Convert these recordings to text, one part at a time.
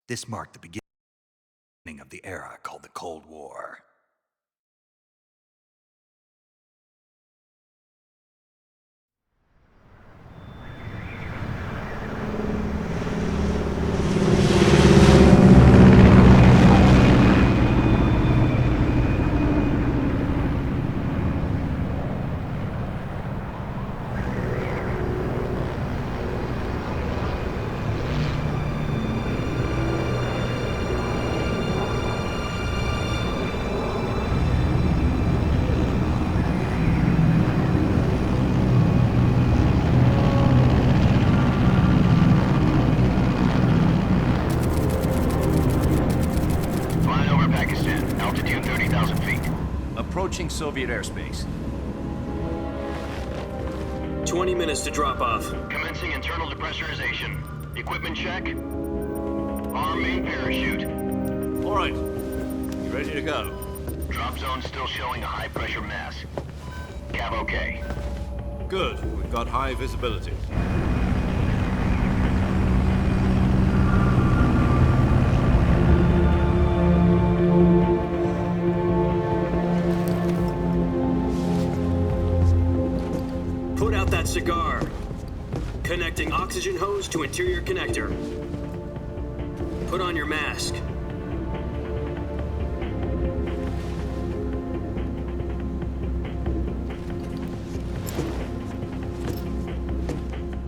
This marked the beginning of the era called the Cold War. Approaching Soviet airspace. 20 minutes to drop off. Commencing internal depressurization. Equipment check. Arm main parachute. All right. You ready to go? Drop zone still showing a high pressure mass. Cav okay. Good. We've got high visibility. Put out that cigar. Connecting oxygen hose to interior connector. Put on your mask.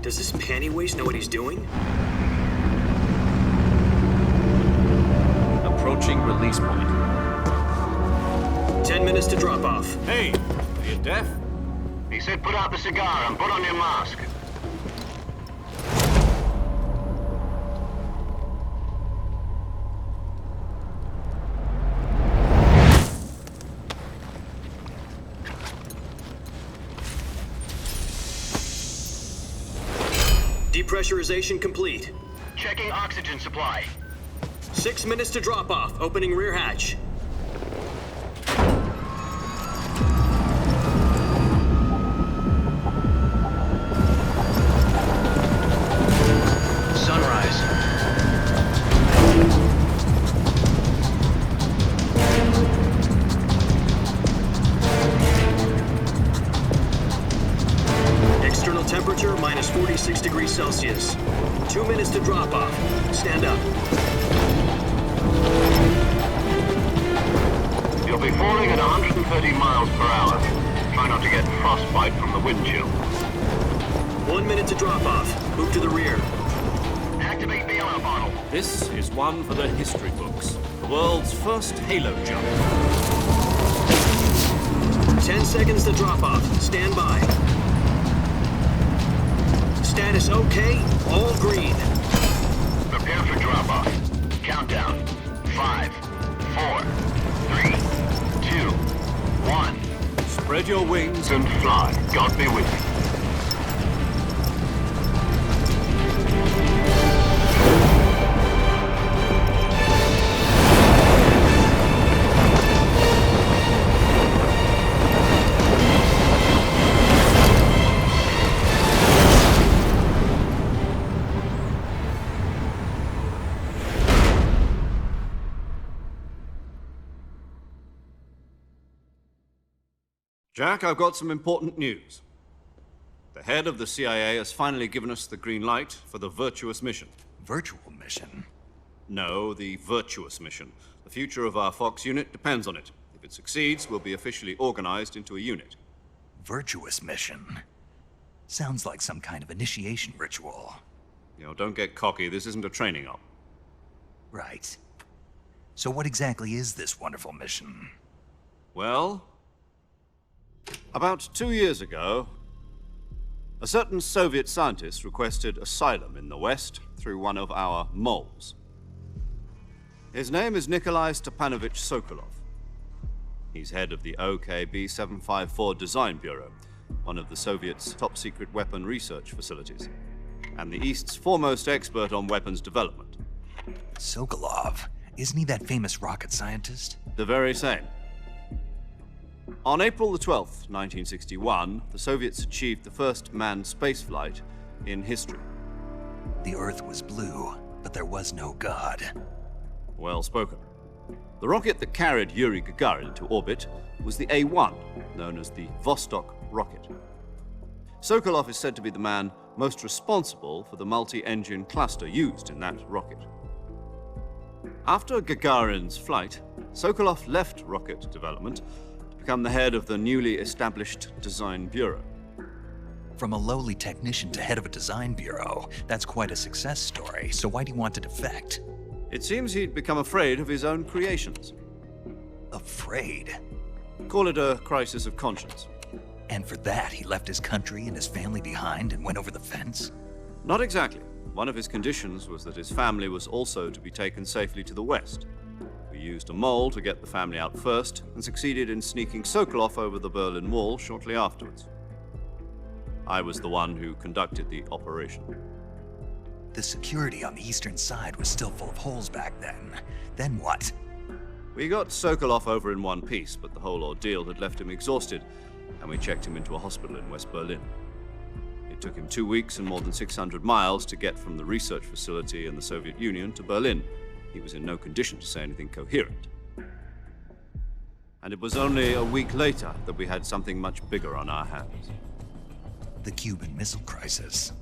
Does this panty waste know what he's doing? Approaching release point. 10 minutes to drop off. Hey, are you deaf? He said put out the cigar and put on your mask. Depressurization complete. Checking oxygen supply. 6 minutes to drop off. Opening rear hatch. Sunrise. External temperature minus 46 degrees Celsius. 2 minutes to drop off. Stand up. You'll be falling at 130 miles per hour. Try not to get frostbite from the wind chill. 1 minute to drop off. Move to the rear. Activate bailout bottle. This is one for the history books. The world's first halo jump. 10 seconds to drop off. Stand by. Status okay. All green. Prepare for drop-off. Countdown. 5, 4, 3, 2, 1. Spread your wings And fly. God be with you. Jack, I've got some important news. The head of the CIA has finally given us the green light for the virtuous mission. Virtual mission? No, the virtuous mission. The future of our Fox unit depends on it. If it succeeds, we'll be officially organized into a unit. Virtuous mission? Sounds like some kind of initiation ritual. You know, don't get cocky. This isn't a training op. Right. So what exactly is this wonderful mission? Well, about 2 years ago, a certain Soviet scientist requested asylum in the West through one of our moles. His name is Nikolai Stepanovich Sokolov. He's head of the OKB 754 Design Bureau, one of the Soviets' top-secret weapon research facilities, and the East's foremost expert on weapons development. Sokolov? Isn't he that famous rocket scientist? The very same. On April the 12th, 1961, the Soviets achieved the first manned spaceflight in history. The Earth was blue, but but there was no God. Well spoken. The rocket that carried Yuri Gagarin to orbit was the A-1, known as the Vostok rocket. Sokolov is said to be the man most responsible for the multi-engine cluster used in that rocket. After Gagarin's flight, Sokolov left rocket development to become the head of the newly established design bureau. From a lowly technician to head of a design bureau, that's quite a success story, so why do you want to defect? It seems he'd become afraid of his own creations. Afraid? Call it a crisis of conscience. And for that, he left his country and his family behind and went over the fence? Not exactly. One of his conditions was that his family was also to be taken safely to the west. We used a mole to get the family out first and succeeded in sneaking Sokolov over the Berlin Wall shortly afterwards. I was the one who conducted the operation. The security on the eastern side was still full of holes back then. Then what? We got Sokolov over in one piece, but the whole ordeal had left him exhausted, and we checked him into a hospital in West Berlin. It took him 2 weeks and more than 600 miles to get from the research facility in the Soviet Union to Berlin. He was in no condition to say anything coherent. And it was only a week later that we had something much bigger on our hands. The Cuban Missile Crisis.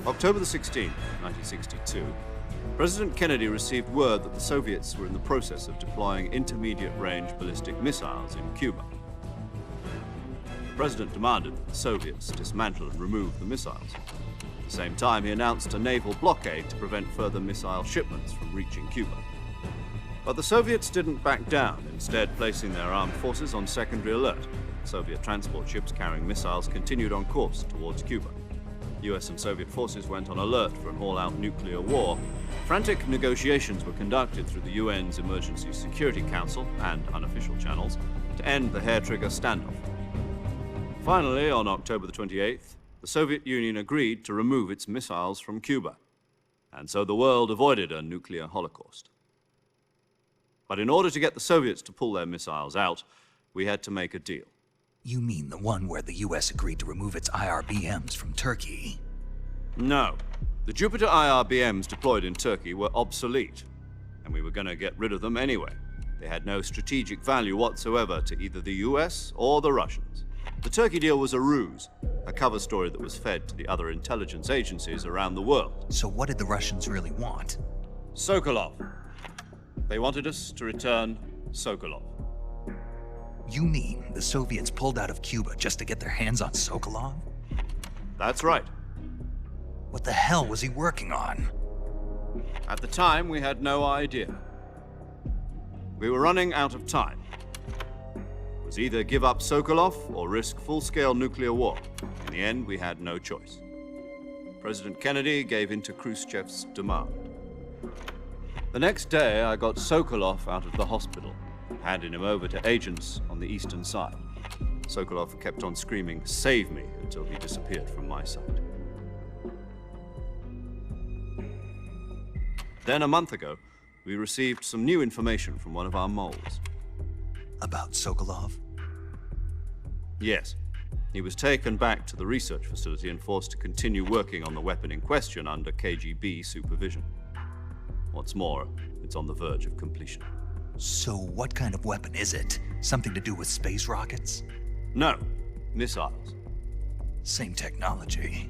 October the 16th, 1962, President Kennedy received word that the Soviets were in the process of deploying intermediate-range ballistic missiles in Cuba. The President demanded that the Soviets dismantle and remove the missiles. At the same time, he announced a naval blockade to prevent further missile shipments from reaching Cuba. But the Soviets didn't back down, instead placing their armed forces on secondary alert. Soviet transport ships carrying missiles continued on course towards Cuba. US and Soviet forces went on alert for an all-out nuclear war. Frantic negotiations were conducted through the UN's Emergency Security Council and unofficial channels to end the hair-trigger standoff. Finally, on October the 28th, the Soviet Union agreed to remove its missiles from Cuba, and so the world avoided a nuclear holocaust. But in order to get the Soviets to pull their missiles out, we had to make a deal. You mean the one where the US agreed to remove its IRBMs from Turkey? No. The Jupiter IRBMs deployed in Turkey were obsolete, and we were going to get rid of them anyway. They had no strategic value whatsoever to either the US or the Russians. The Turkey deal was a ruse, a cover story that was fed to the other intelligence agencies around the world. So what did the Russians really want? Sokolov. They wanted us to return Sokolov. You mean the Soviets pulled out of Cuba just to get their hands on Sokolov? That's right. What the hell was he working on? At the time, we had no idea. We were running out of time. It was either give up Sokolov or risk full-scale nuclear war. In the end, we had no choice. President Kennedy gave in to Khrushchev's demand. The next day, I got Sokolov out of the hospital, handing him over to agents on the eastern side. Sokolov kept on screaming, "Save me," until he disappeared from my sight. Then, a month ago, we received some new information from one of our moles. About Sokolov? Yes. He was taken back to the research facility and forced to continue working on the weapon in question under KGB supervision. What's more, it's on the verge of completion. So what kind of weapon is it? Something to do with space rockets? No, missiles. Same technology.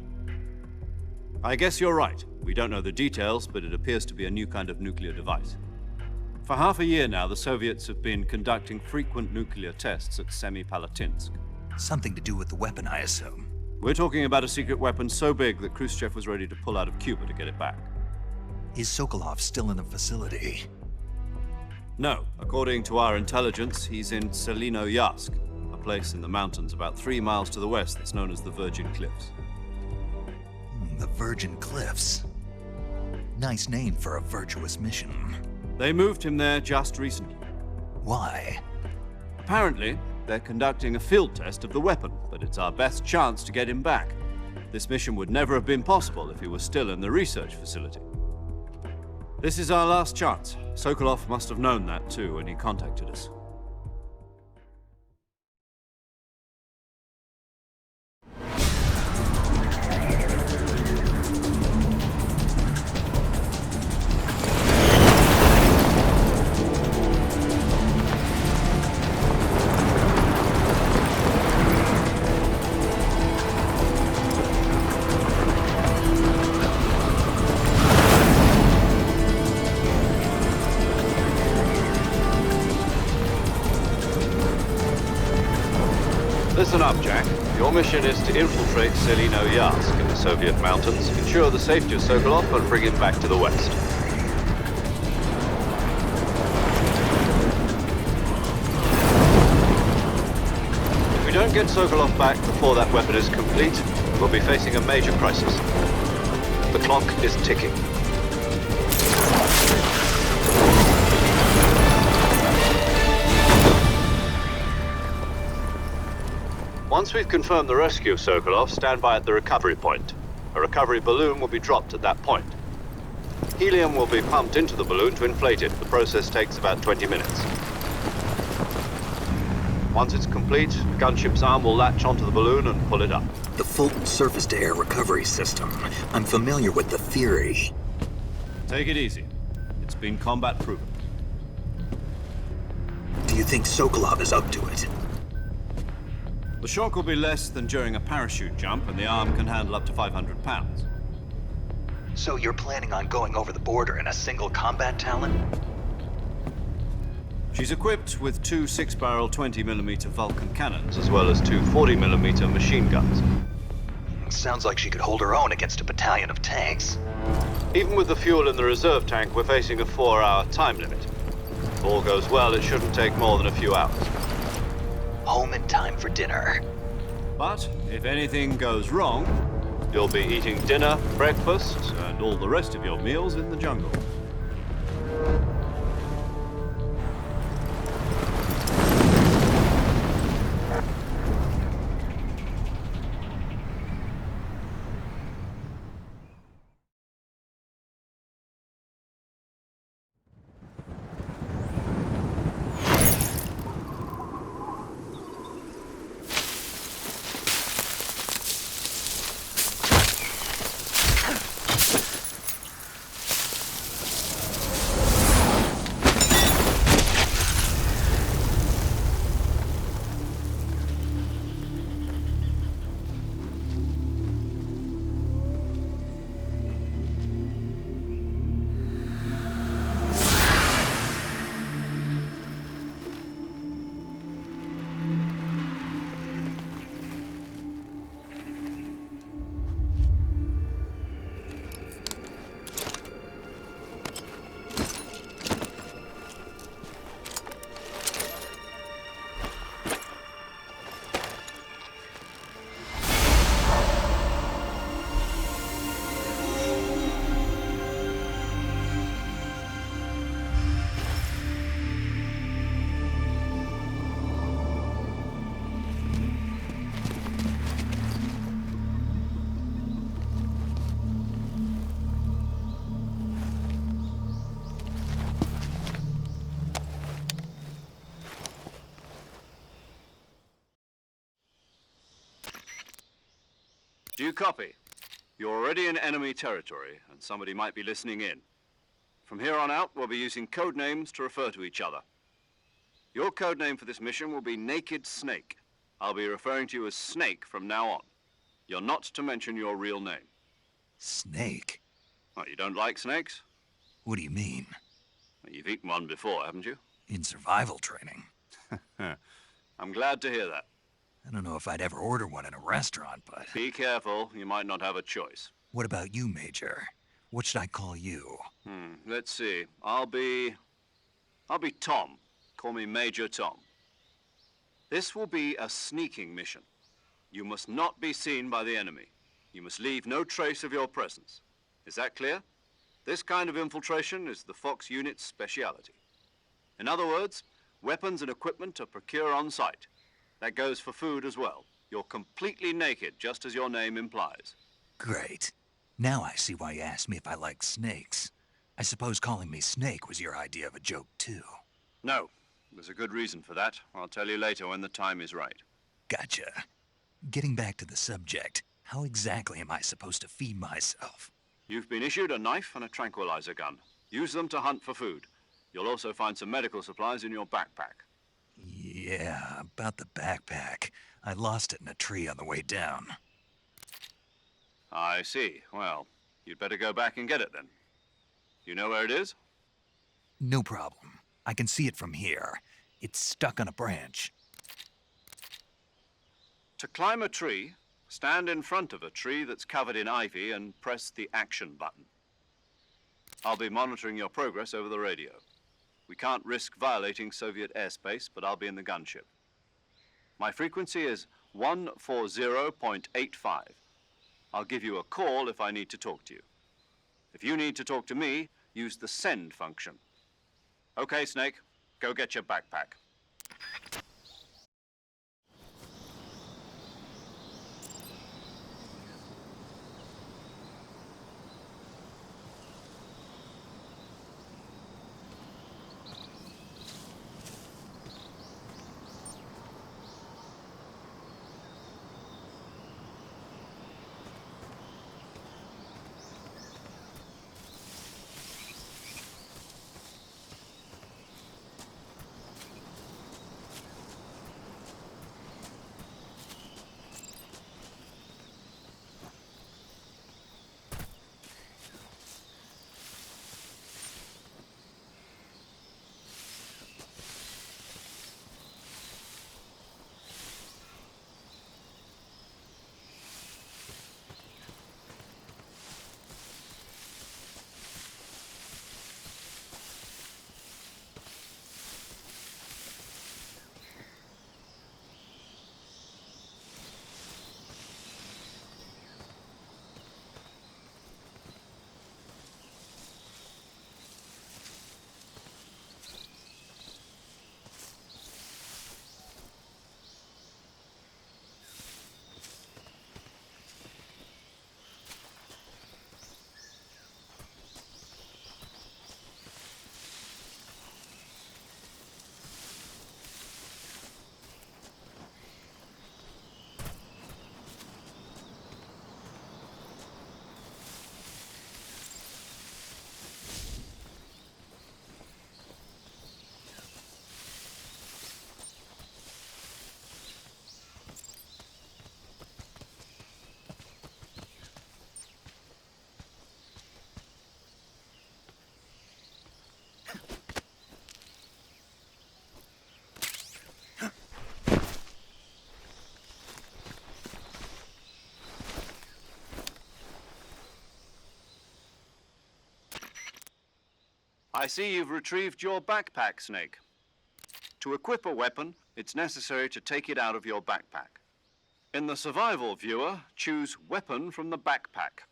I guess you're right. We don't know the details, but it appears to be a new kind of nuclear device. For half a year now, the Soviets have been conducting frequent nuclear tests at Semipalatinsk. Something to do with the weapon, I assume. We're talking about a secret weapon so big that Khrushchev was ready to pull out of Cuba to get it back. Is Sokolov still in the facility? No. According to our intelligence, he's in Selino-Yarsk, a place in the mountains about 3 miles to the west that's known as the Virgin Cliffs. The Virgin Cliffs. Nice name for a virtuous mission. They moved him there just recently. Why? Apparently, they're conducting a field test of the weapon, but it's our best chance to get him back. This mission would never have been possible if he was still in the research facility. This is our last chance. Sokolov must have known that too when he contacted us. up, Jack. Your mission is to infiltrate Selino-Yarsk in the Soviet mountains, ensure the safety of Sokolov, and bring him back to the west. If we don't get Sokolov back before that weapon is complete, we'll be facing a major crisis. The clock is ticking. Once we've confirmed the rescue of Sokolov, stand by at the recovery point. A recovery balloon will be dropped at that point. Helium will be pumped into the balloon to inflate it. The process takes about 20 minutes. Once it's complete, the gunship's arm will latch onto the balloon and pull it up. The Fulton surface-to-air recovery system. I'm familiar with the theory. Take it easy. It's been combat-proven. Do you think Sokolov is up to it? The shock will be less than during a parachute jump, and the arm can handle up to 500 pounds. So you're planning on going over the border in a single combat Talon? She's equipped with two 6-barrel 20mm Vulcan cannons, as well as two 40mm machine guns. Sounds like she could hold her own against a battalion of tanks. Even with the fuel in the reserve tank, we're facing a 4-hour time limit. If all goes well, it shouldn't take more than a few hours. Home in time for dinner. But if anything goes wrong, you'll be eating dinner, breakfast, and all the rest of your meals in the jungle. Do you copy? You're already in enemy territory, and somebody might be listening in. From here on out, we'll be using code names to refer to each other. Your code name for this mission will be Naked Snake. I'll be referring to you as Snake from now on. You're not to mention your real name. Snake? What, you don't like snakes? What do you mean? Well, you've eaten one before, haven't you? In survival training. I'm glad to hear that. I don't know if I'd ever order one in a restaurant, but... Be careful, you might not have a choice. What about you, Major? What should I call you? Let's see. I'll be Tom. Call me Major Tom. This will be a sneaking mission. You must not be seen by the enemy. You must leave no trace of your presence. Is that clear? This kind of infiltration is the Fox unit's speciality. In other words, weapons and equipment are procured on site. That goes for food as well. You're completely naked, just as your name implies. Great. Now I see why you asked me if I like snakes. I suppose calling me Snake was your idea of a joke, too. No, there's a good reason for that. I'll tell you later when the time is right. Gotcha. Getting back to the subject, how exactly am I supposed to feed myself? You've been issued a knife and a tranquilizer gun. Use them to hunt for food. You'll also find some medical supplies in your backpack. Yeah, about the backpack. I lost it in a tree on the way down. I see. Well, you'd better go back and get it then. You know where it is? No problem. I can see it from here. It's stuck on a branch. To climb a tree, stand in front of a tree that's covered in ivy and press the action button. I'll be monitoring your progress over the radio. We can't risk violating Soviet airspace, but I'll be in the gunship. My frequency is 140.85. I'll give you a call if I need to talk to you. If you need to talk to me, use the send function. Okay, Snake, go get your backpack. I see you've retrieved your backpack, Snake. To equip a weapon, it's necessary to take it out of your backpack. In the survival viewer, choose Weapon from the backpack.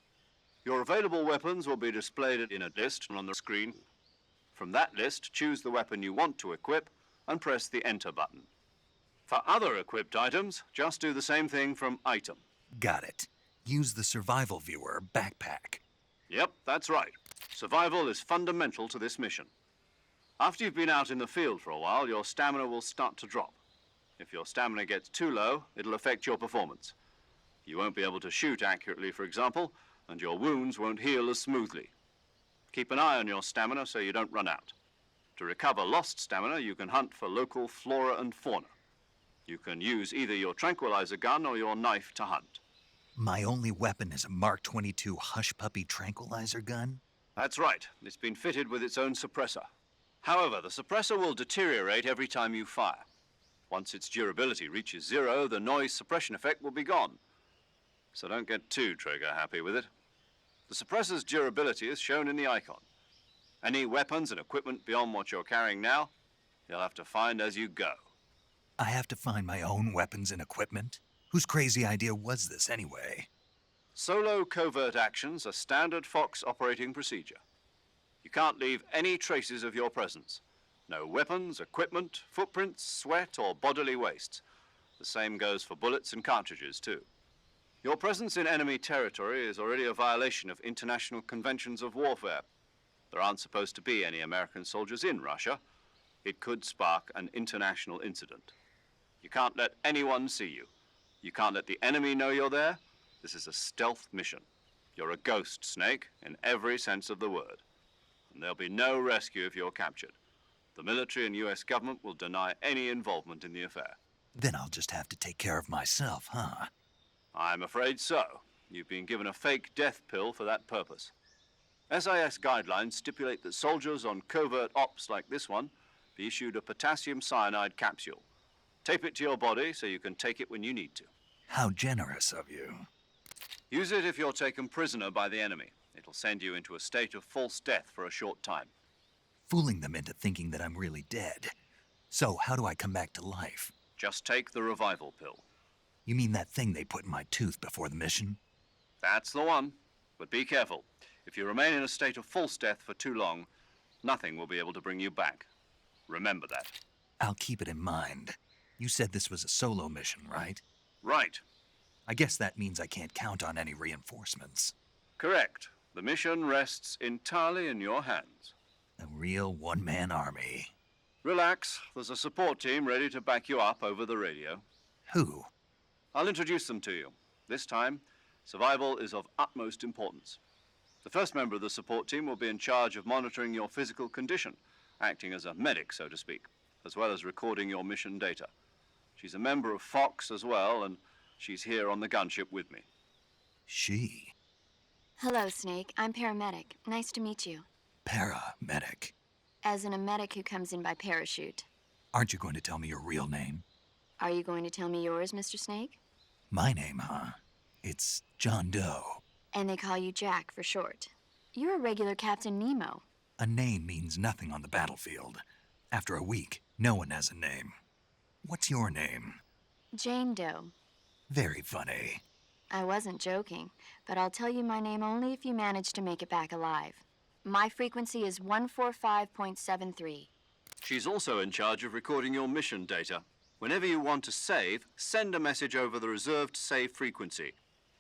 Your available weapons will be displayed in a list on the screen. From that list, choose the weapon you want to equip and press the Enter button. For other equipped items, just do the same thing from Item. Got it. Use the survival viewer backpack. Yep, that's right. Survival is fundamental to this mission. After you've been out in the field for a while, your stamina will start to drop. If your stamina gets too low, it'll affect your performance. You won't be able to shoot accurately, for example, and your wounds won't heal as smoothly. Keep an eye on your stamina so you don't run out. To recover lost stamina, you can hunt for local flora and fauna. You can use either your tranquilizer gun or your knife to hunt. My only weapon is a Mark 22 Hush Puppy tranquilizer gun? That's right. It's been fitted with its own suppressor. However, the suppressor will deteriorate every time you fire. Once its durability reaches 0, the noise suppression effect will be gone. So don't get too trigger happy with it. The suppressor's durability is shown in the icon. Any weapons and equipment beyond what you're carrying now, you'll have to find as you go. I have to find my own weapons and equipment? Whose crazy idea was this anyway? Solo covert actions are standard Fox operating procedure. You can't leave any traces of your presence. No weapons, equipment, footprints, sweat, or bodily wastes. The same goes for bullets and cartridges, too. Your presence in enemy territory is already a violation of international conventions of warfare. There aren't supposed to be any American soldiers in Russia. It could spark an international incident. You can't let anyone see you. You can't let the enemy know you're there. This is a stealth mission. You're a ghost, Snake, in every sense of the word. And there'll be no rescue if you're captured. The military and US government will deny any involvement in the affair. Then I'll just have to take care of myself, huh? I'm afraid so. You've been given a fake death pill for that purpose. SIS guidelines stipulate that soldiers on covert ops like this one be issued a potassium cyanide capsule. Tape it to your body so you can take it when you need to. How generous of you. Use it if you're taken prisoner by the enemy. It'll send you into a state of false death for a short time. Fooling them into thinking that I'm really dead. So, how do I come back to life? Just take the revival pill. You mean that thing they put in my tooth before the mission? That's the one. But be careful. If you remain in a state of false death for too long, nothing will be able to bring you back. Remember that. I'll keep it in mind. You said this was a solo mission, right? Right. I guess that means I can't count on any reinforcements. Correct. The mission rests entirely in your hands. A real one-man army. Relax. There's a support team ready to back you up over the radio. Who? I'll introduce them to you. This time, survival is of utmost importance. The first member of the support team will be in charge of monitoring your physical condition, acting as a medic, so to speak, as well as recording your mission data. She's a member of Fox as well, and she's here on the gunship with me. She? Hello, Snake. I'm paramedic. Nice to meet you. Paramedic. As in a medic who comes in by parachute. Aren't you going to tell me your real name? Are you going to tell me yours, Mr. Snake? My name, huh? It's John Doe. And they call you Jack for short. You're a regular Captain Nemo. A name means nothing on the battlefield. After a week, no one has a name. What's your name? Jane Doe. Very funny. I wasn't joking, but I'll tell you my name only if you manage to make it back alive. My frequency is 145.73. She's also in charge of recording your mission data. Whenever you want to save, send a message over the reserved save frequency,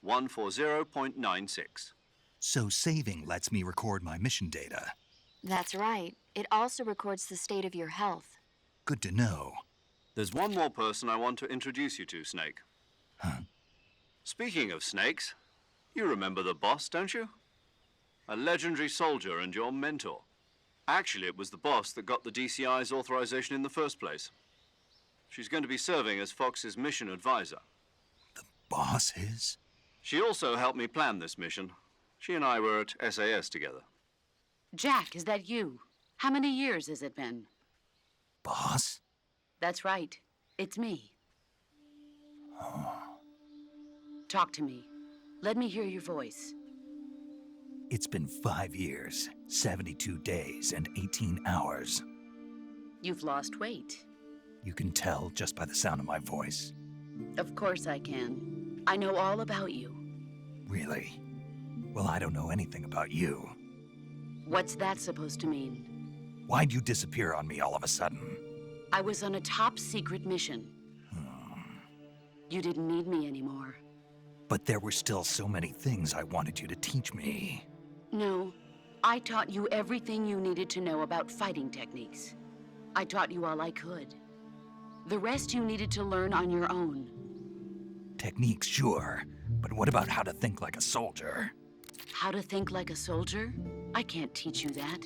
140.96. So saving lets me record my mission data. That's right. It also records the state of your health. Good to know. There's one more person I want to introduce you to, Snake. Huh? Speaking of snakes, you remember the boss, don't you? A legendary soldier and your mentor. Actually, it was the boss that got the DCI's authorization in the first place. She's going to be serving as Fox's mission advisor. The boss is? She also helped me plan this mission. She and I were at SAS together. Jack, is that you? How many years has it been? Boss? That's right. It's me. Talk to me. Let me hear your voice. It's been 5 years, 72 days, and 18 hours. You've lost weight. You can tell just by the sound of my voice. Of course I can. I know all about you. Really? Well, I don't know anything about you. What's that supposed to mean? Why'd you disappear on me all of a sudden? I was on a top secret mission. You didn't need me anymore. But there were still so many things I wanted you to teach me. No, I taught you everything you needed to know about fighting techniques. I taught you all I could. The rest you needed to learn on your own. Techniques, sure. But what about how to think like a soldier? How to think like a soldier? I can't teach you that.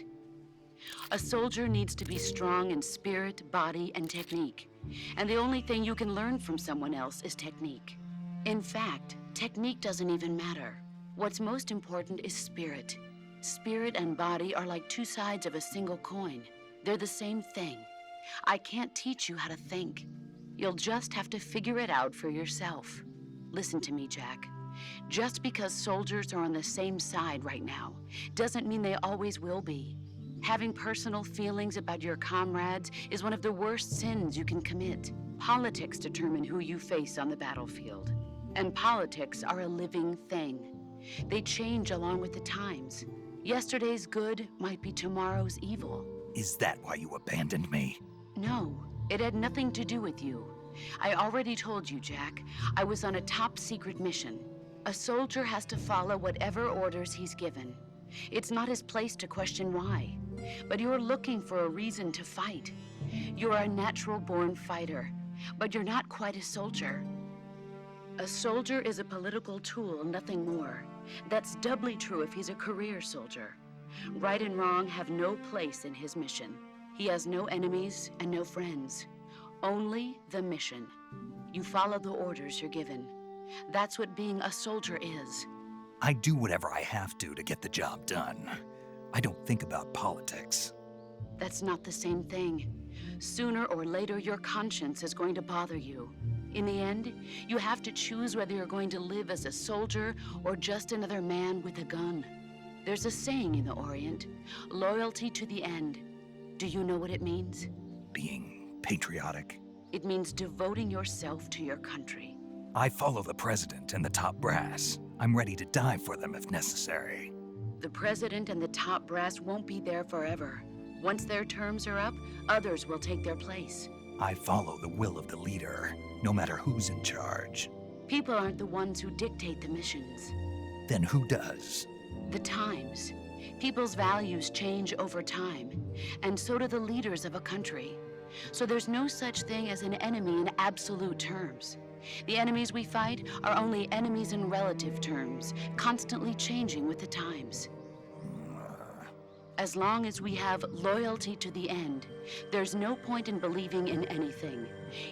A soldier needs to be strong in spirit, body, and technique. And the only thing you can learn from someone else is technique. In fact, technique doesn't even matter. What's most important is spirit. Spirit and body are like two sides of a single coin. They're the same thing. I can't teach you how to think. You'll just have to figure it out for yourself. Listen to me, Jack. Just because soldiers are on the same side right now doesn't mean they always will be. Having personal feelings about your comrades is one of the worst sins you can commit. Politics determine who you face on the battlefield. And politics are a living thing. They change along with the times. Yesterday's good might be tomorrow's evil. Is that why you abandoned me? No, it had nothing to do with you. I already told you, Jack. I was on a top secret mission. A soldier has to follow whatever orders he's given. It's not his place to question why. But you're looking for a reason to fight. You're a natural-born fighter, but you're not quite a soldier. A soldier is a political tool, nothing more. That's doubly true if he's a career soldier. Right and wrong have no place in his mission. He has no enemies and no friends. Only the mission. You follow the orders you're given. That's what being a soldier is. I do whatever I have to get the job done. I don't think about politics. That's not the same thing. Sooner or later, your conscience is going to bother you. In the end, you have to choose whether you're going to live as a soldier or just another man with a gun. There's a saying in the Orient, loyalty to the end. Do you know what it means? Being patriotic. It means devoting yourself to your country. I follow the president and the top brass. I'm ready to die for them if necessary. The president and the top brass won't be there forever. Once their terms are up, others will take their place. I follow the will of the leader, no matter who's in charge. People aren't the ones who dictate the missions. Then who does? The times. People's values change over time, and so do the leaders of a country. So there's no such thing as an enemy in absolute terms. The enemies we fight are only enemies in relative terms, constantly changing with the times. As long as we have loyalty to the end, there's no point in believing in anything,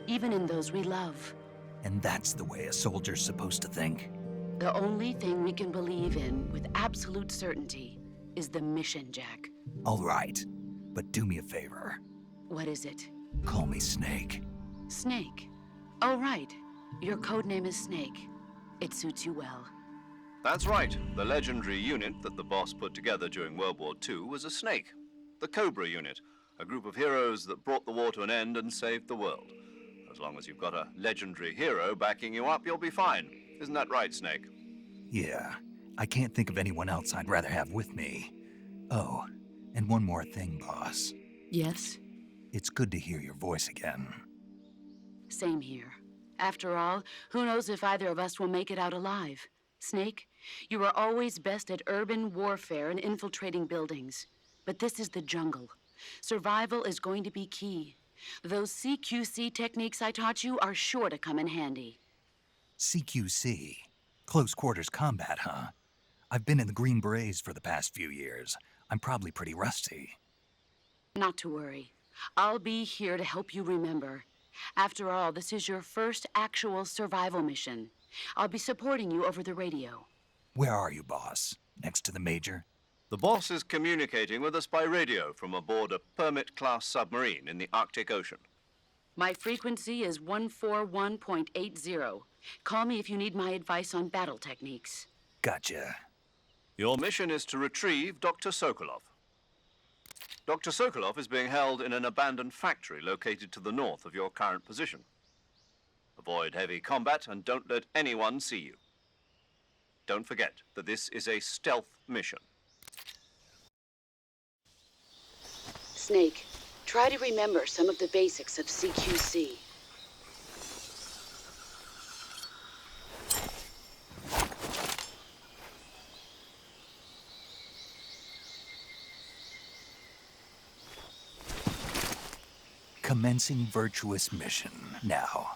even in those we love. And that's the way a soldier's supposed to think? The only thing we can believe in with absolute certainty is the mission, Jack. All right, but do me a favor. What is it? Call me Snake. Snake. Oh, right. Your code name is Snake. It suits you well. That's right. The legendary unit that the boss put together during World War II was a snake. The Cobra unit, a group of heroes that brought the war to an end and saved the world. As long as you've got a legendary hero backing you up, you'll be fine. Isn't that right, Snake? Yeah, I can't think of anyone else I'd rather have with me. Oh, and one more thing, boss. Yes? It's good to hear your voice again. Same here. After all, who knows if either of us will make it out alive? Snake, you are always best at urban warfare and infiltrating buildings. But this is the jungle. Survival is going to be key. Those CQC techniques I taught you are sure to come in handy. CQC? Close quarters combat, huh? I've been in the Green Berets for the past few years. I'm probably pretty rusty. Not to worry. I'll be here to help you remember. After all, this is your first actual survival mission. I'll be supporting you over the radio. Where are you, boss? Next to the Major? The boss is communicating with us by radio from aboard a Permit-class submarine in the Arctic Ocean. My frequency is 141.80. Call me if you need my advice on battle techniques. Gotcha. Your mission is to retrieve Dr. Sokolov. Dr. Sokolov is being held in an abandoned factory located to the north of your current position. Avoid heavy combat and don't let anyone see you. Don't forget that this is a stealth mission. Snake, try to remember some of the basics of CQC. Commencing virtuous mission now.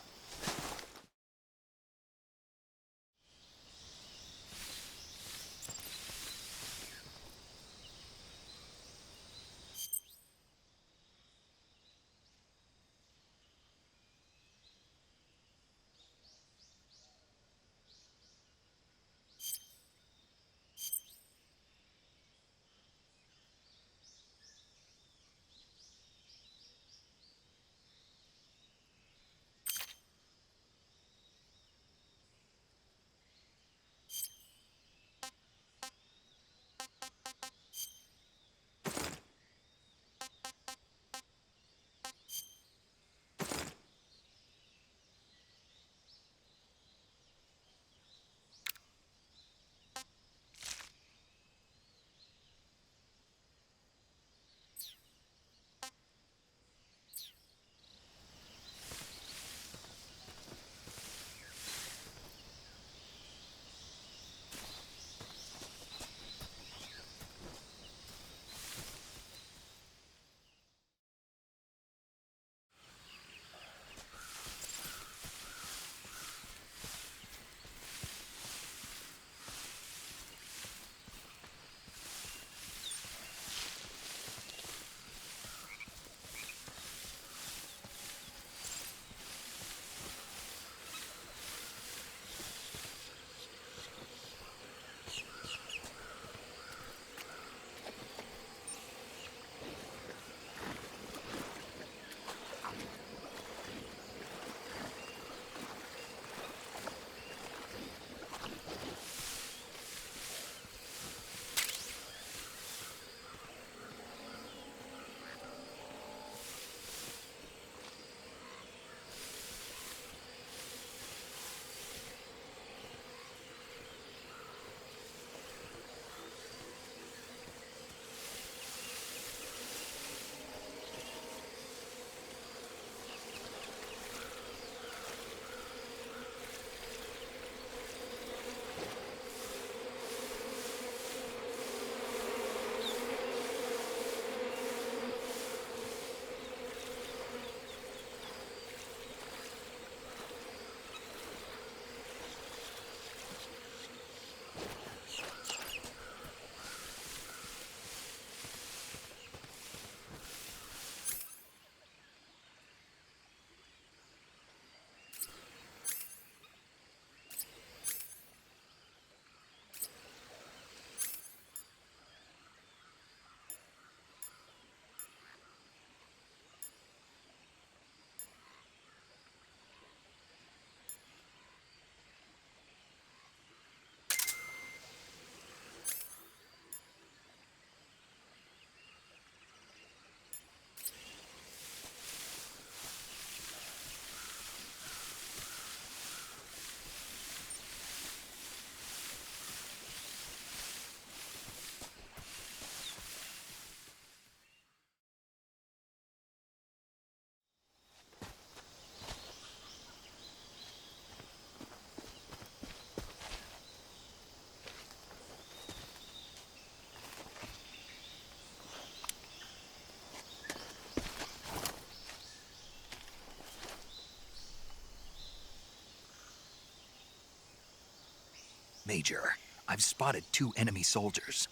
Major, I've spotted 2 enemy soldiers.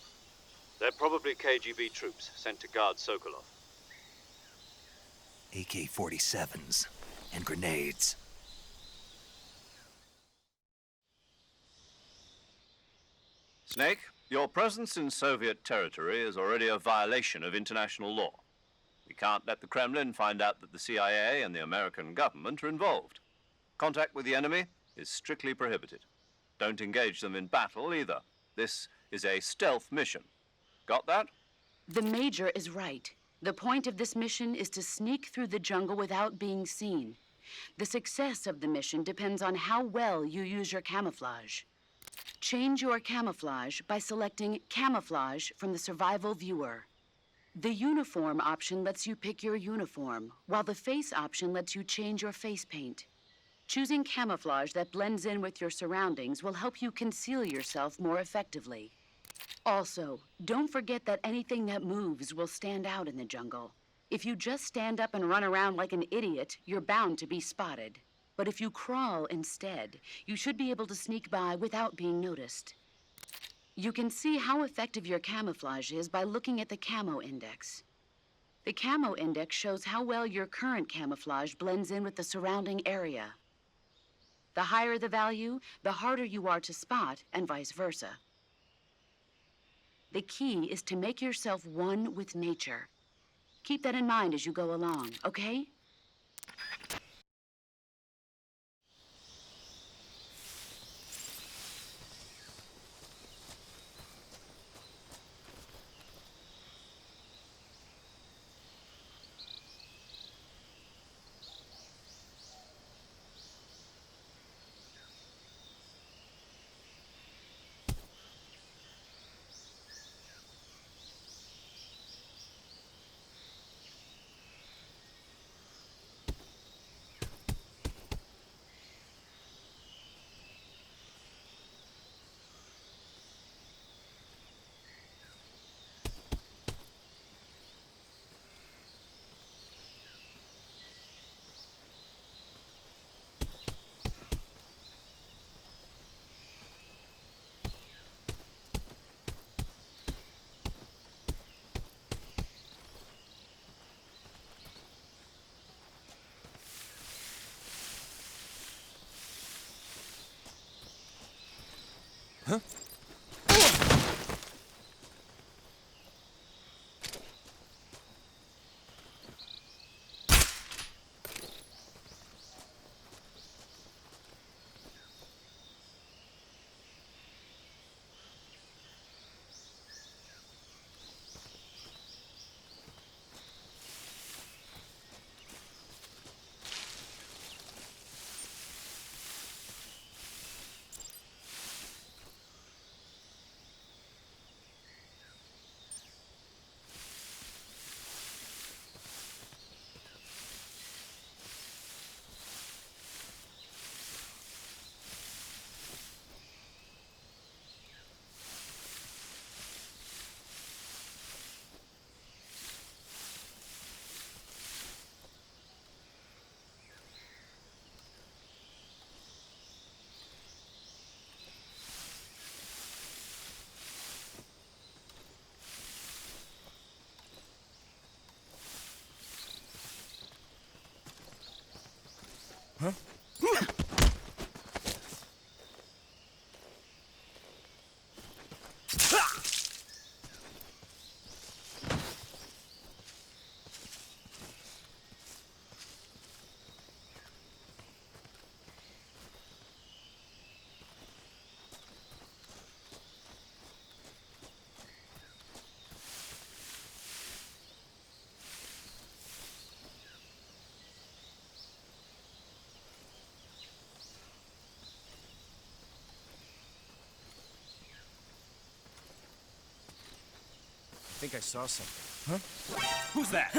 They're probably KGB troops sent to guard Sokolov. AK-47s and grenades. Snake, your presence in Soviet territory is already a violation of international law. We can't let the Kremlin find out that the CIA and the American government are involved. Contact with the enemy is strictly prohibited. Don't engage them in battle either. This is a stealth mission. Got that? The Major is right. The point of this mission is to sneak through the jungle without being seen. The success of the mission depends on how well you use your camouflage. Change your camouflage by selecting Camouflage from the Survival Viewer. The Uniform option lets you pick your uniform, while the Face option lets you change your face paint. Choosing camouflage that blends in with your surroundings will help you conceal yourself more effectively. Also, don't forget that anything that moves will stand out in the jungle. If you just stand up and run around like an idiot, you're bound to be spotted. But if you crawl instead, you should be able to sneak by without being noticed. You can see how effective your camouflage is by looking at the Camo Index. The Camo Index shows how well your current camouflage blends in with the surrounding area. The higher the value, the harder you are to spot, and vice versa. The key is to make yourself one with nature. Keep that in mind as you go along, okay? I think I saw something. Huh? Who's that?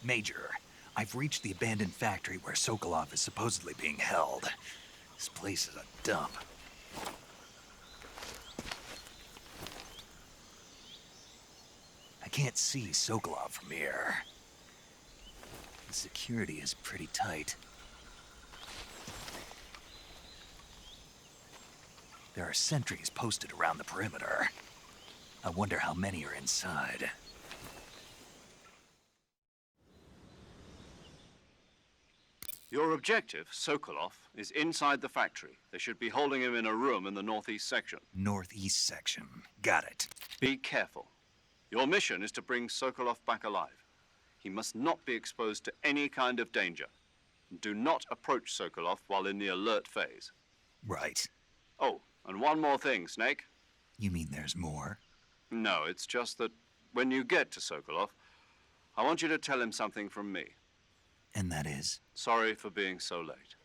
Major, I've reached the abandoned factory where Sokolov is supposedly being held. This place is a dump. I can't see Sokolov from here. The security is pretty tight. There are sentries posted around the perimeter. I wonder how many are inside. Your objective, Sokolov, is inside the factory. They should be holding him in a room in the northeast section. Northeast section. Got it. Be careful. Your mission is to bring Sokolov back alive. He must not be exposed to any kind of danger. Do not approach Sokolov while in the alert phase. Right. Oh, and one more thing, Snake. You mean there's more? No, it's just that when you get to Sokolov, I want you to tell him something from me. And that is? Sorry for being so late.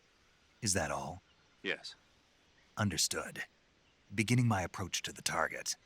Is that all? Yes. Understood. Beginning my approach to the target.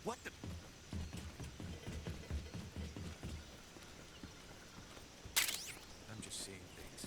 What the? I'm just seeing things.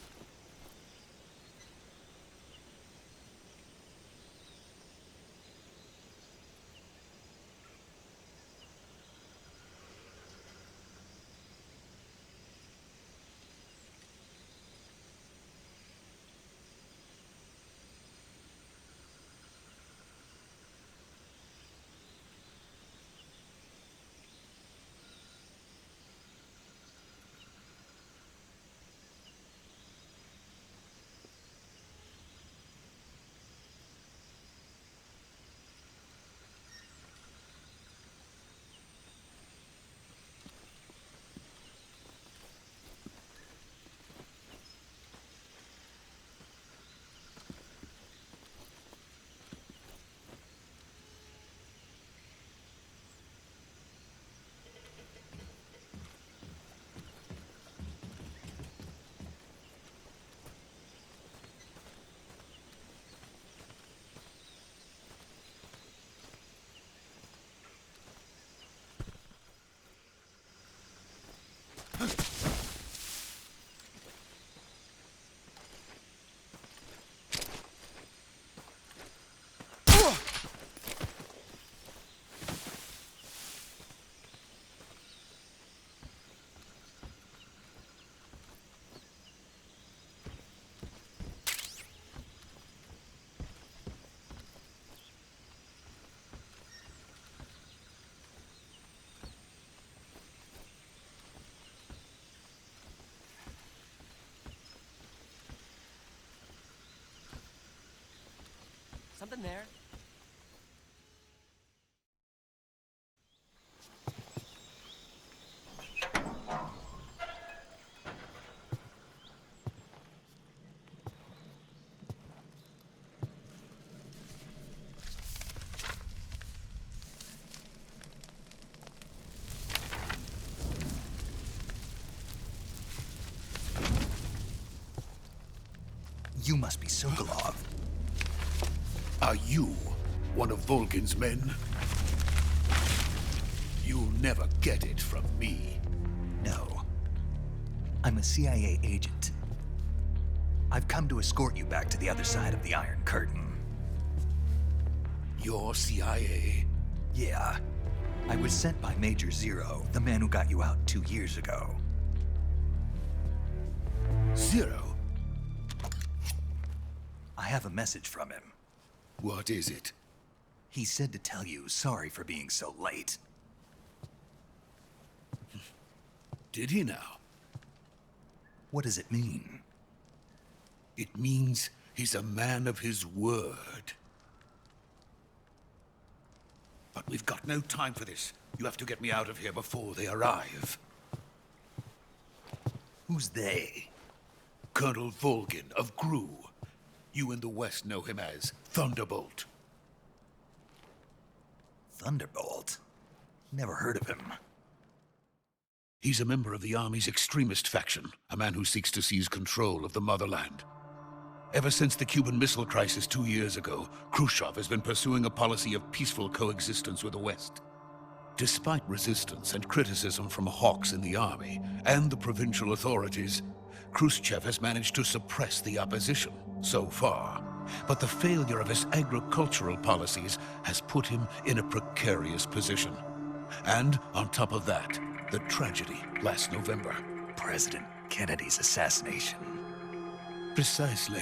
Something there. You must be Sokolov. Are you one of Volgin's men? You'll never get it from me. No. I'm a CIA agent. I've come to escort you back to the other side of the Iron Curtain. You're CIA? Yeah. I was sent by Major Zero, the man who got you out 2 years ago. Zero? I have a message from him. What is it? He said to tell you sorry for being so late. Did he now? What does it mean? It means he's a man of his word. But we've got no time for this. You have to get me out of here before they arrive. Who's they? Colonel Volgin of GRU. You in the West know him as Thunderbolt. Thunderbolt? Never heard of him. He's a member of the Army's extremist faction, a man who seeks to seize control of the motherland. Ever since the Cuban Missile Crisis 2 years ago, Khrushchev has been pursuing a policy of peaceful coexistence with the West. Despite resistance and criticism from hawks in the army and the provincial authorities, Khrushchev has managed to suppress the opposition so far. But the failure of his agricultural policies has put him in a precarious position. And on top of that, the tragedy last November. President Kennedy's assassination. Precisely.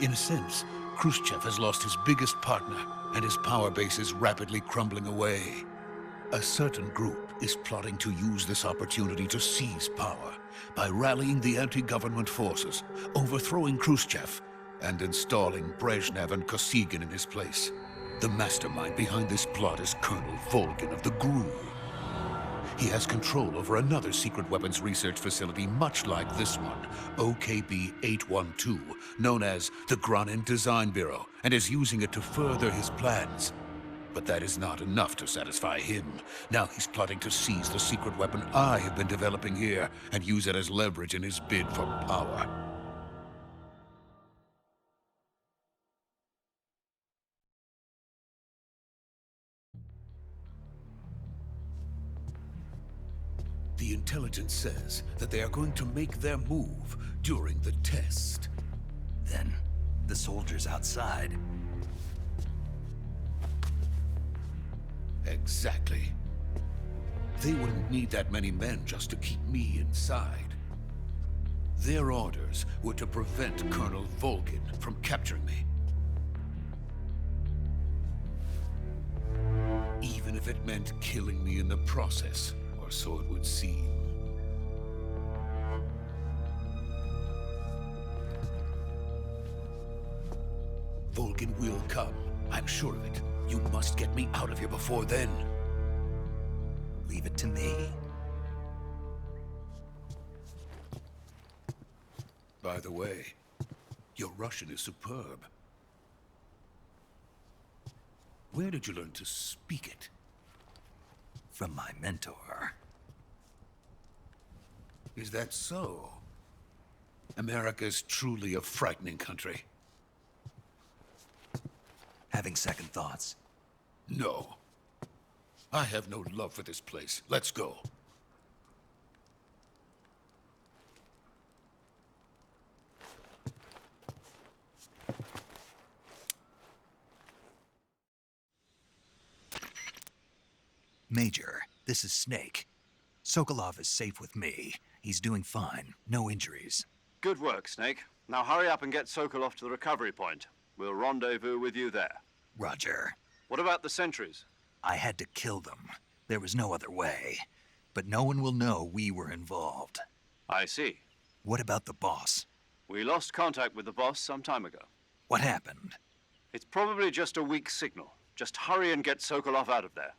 In a sense, Khrushchev has lost his biggest partner, and his power base is rapidly crumbling away. A certain group is plotting to use this opportunity to seize power by rallying the anti-government forces, overthrowing Khrushchev, and installing Brezhnev and Kosygin in his place. The mastermind behind this plot is Colonel Volgin of the GRU. He has control over another secret weapons research facility much like this one, OKB-812, known as the Granin Design Bureau, and is using it to further his plans. But that is not enough to satisfy him. Now he's plotting to seize the secret weapon I have been developing here and use it as leverage in his bid for power. The intelligence says that they are going to make their move during the test. Then, the soldiers outside. Exactly. They wouldn't need that many men just to keep me inside. Their orders were to prevent Colonel Volgin from capturing me. Even if it meant killing me in the process, or so it would seem. Volgin will come. I'm sure of it. You must get me out of here before then. Leave it to me. By the way, your Russian is superb. Where did you learn to speak it? From my mentor. Is that so? America's truly a frightening country. Having second thoughts. No. I have no love for this place. Let's go. Major, this is Snake. Sokolov is safe with me. He's doing fine. No injuries. Good work, Snake. Now hurry up and get Sokolov to the recovery point. We'll rendezvous with you there. Roger. What about the sentries? I had to kill them. There was no other way. But no one will know we were involved. I see. What about the boss? We lost contact with the boss some time ago. What happened? It's probably just a weak signal. Just hurry and get Sokolov out of there.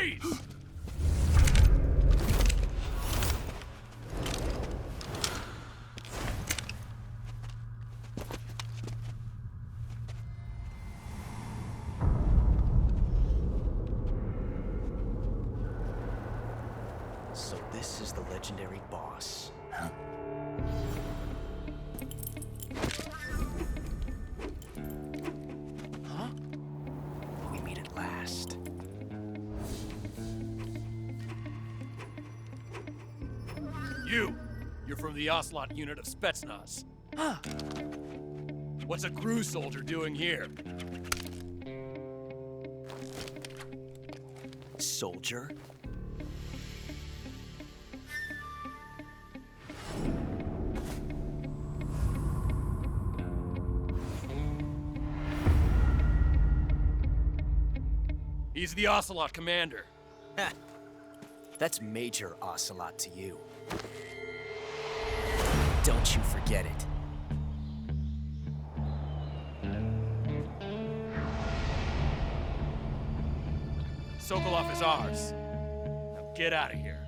Freeze! So this is the legendary boss. Huh? Huh? We meet at last. You're from the Ocelot unit of Spetsnaz. Huh. What's a crew soldier doing here? Soldier? He's the Ocelot commander. Ha! That's Major Ocelot to you. Don't you forget it. Sokolov is ours. Now get out of here.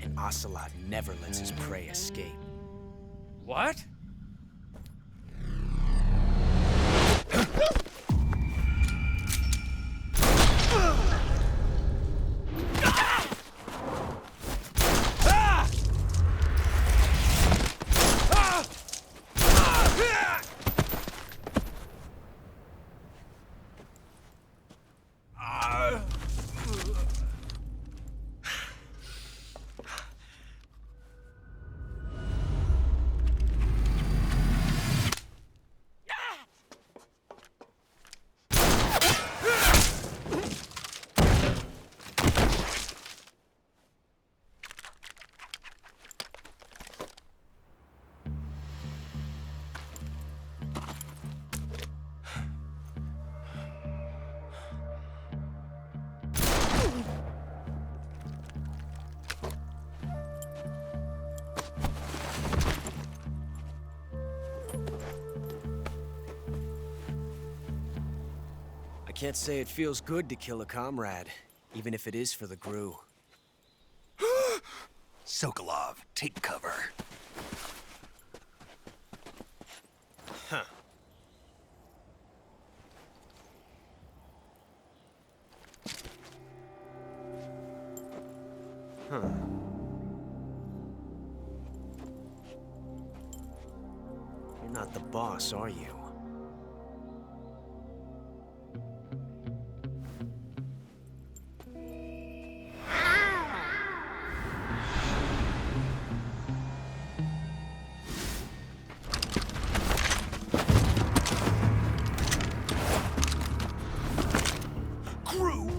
And Ocelot never lets his prey escape. What? I can't say it feels good to kill a comrade, even if it is for the GRU. Sokolov, take cover. Huh. Huh. You're not the boss, are you?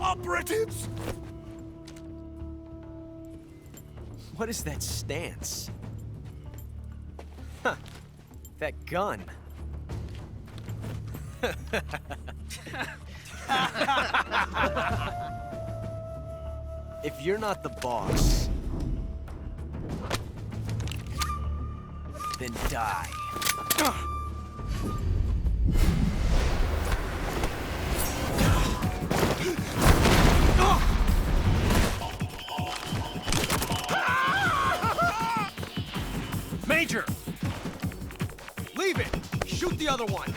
Operatives! What is that stance? Huh. That gun. If you're not the boss, then die. Major! Leave it! Shoot the other one!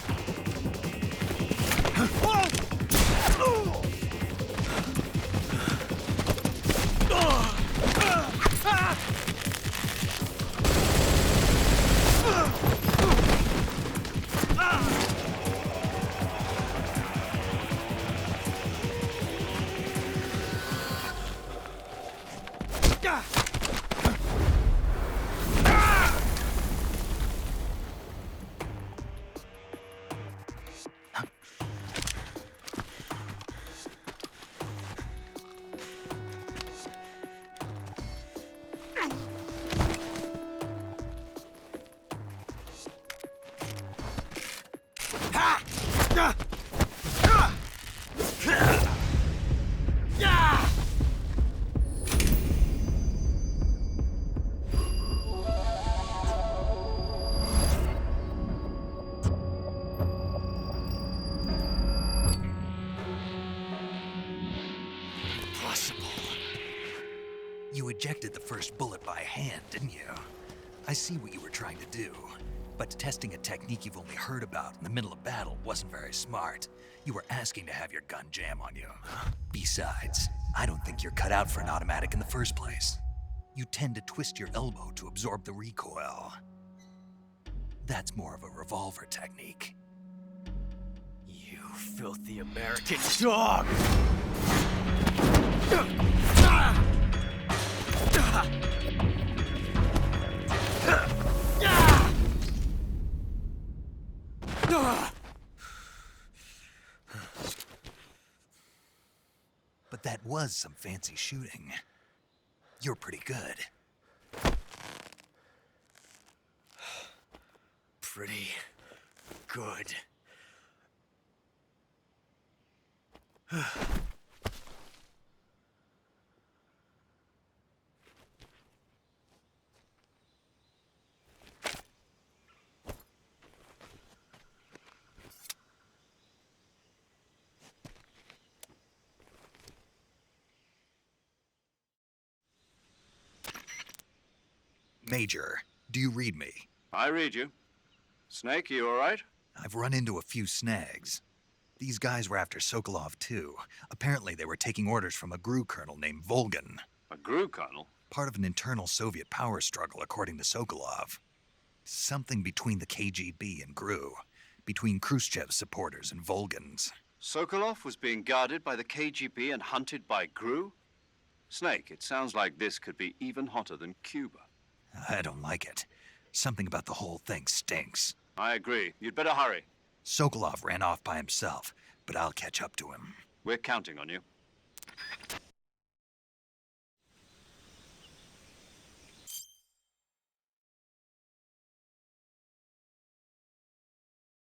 ejected the first bullet by hand, didn't you? I see what you were trying to do, but testing a technique you've only heard about in the middle of battle wasn't very smart. You were asking to have your gun jam on you. Besides, I don't think you're cut out for an automatic in the first place. You tend to twist your elbow to absorb the recoil. That's more of a revolver technique. You filthy American dog! But that was some fancy shooting. You're pretty good. Pretty good. Major, do you read me? I read you. Snake, you all right? I've run into a few snags. These guys were after Sokolov too. Apparently they were taking orders from a GRU colonel named Volgan. A GRU colonel? Part of an internal Soviet power struggle, according to Sokolov. Something between the KGB and GRU. Between Khrushchev's supporters and Volgan's. Sokolov was being guarded by the KGB and hunted by GRU? Snake, it sounds like this could be even hotter than Cuba. I don't like it. Something about the whole thing stinks. I agree. You'd better hurry. Sokolov ran off by himself, but I'll catch up to him. We're counting on you.